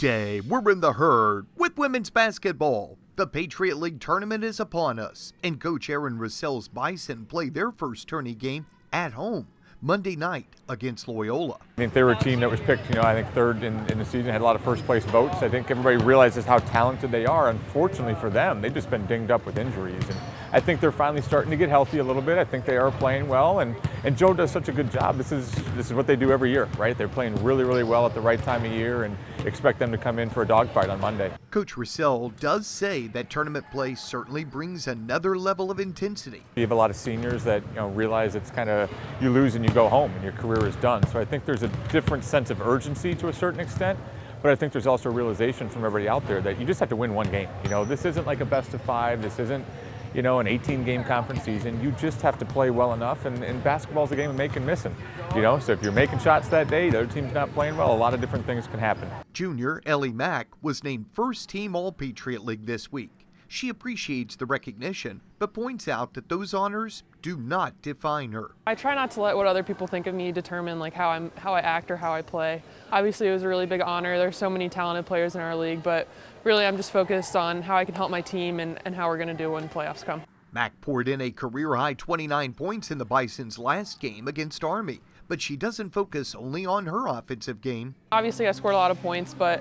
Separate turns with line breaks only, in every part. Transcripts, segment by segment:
Tuesday, we're in the herd with women's basketball. The Patriot League tournament is upon us, and Coach Aaron Russell's Bison play their first tourney game at home Monday night against Loyola.
I think they were a team that was picked, I think third in the season, had a lot of first place votes. I think everybody realizes how talented they are. Unfortunately for them, they've just been dinged up with injuries. And I think they're finally starting to get healthy a little bit. I think they are playing well, and Joe does such a good job. This is what they do every year, right? They're playing really, really well at the right time of year, and expect them to come in for a dogfight on Monday.
Coach Russell does say that tournament play certainly brings another level of intensity.
You have a lot of seniors that realize it's kind of you lose and you go home and your career is done. So I think there's a different sense of urgency to a certain extent, but I think there's also a realization from everybody out there that you just have to win one game. This isn't like a best of 5. This isn't an 18-game conference season. You just have to play well enough, and basketball's a game of making and missing. So if you're making shots that day, the other team's not playing well, a lot of different things can happen.
Junior Ellie Mack was named first team All-Patriot League this week. She appreciates the recognition, but points out that those honors do not define her.
I try not to let what other people think of me determine how I act or how I play. Obviously, it was a really big honor. There's so many talented players in our league, but really I'm just focused on how I can help my team and how we're going to do when playoffs come.
Mack poured in a career-high 29 points in the Bison's last game against Army, but she doesn't focus only on her offensive game.
Obviously, I scored a lot of points, but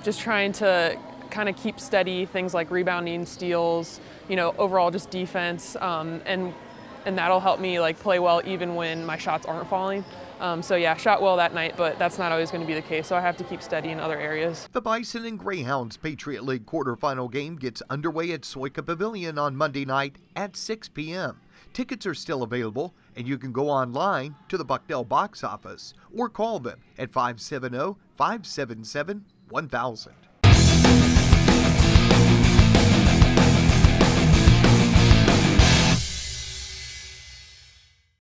just trying to kind of keep steady, things like rebounding, steals, overall just defense, and that'll help me play well even when my shots aren't falling. So yeah, shot well that night, but that's not always going to be the case, so I have to keep steady in other areas.
The Bison and Greyhounds Patriot League quarterfinal game gets underway at Soika Pavilion on Monday night at 6 p.m. Tickets are still available, and you can go online to the Bucknell box office or call them at 570-577-1000.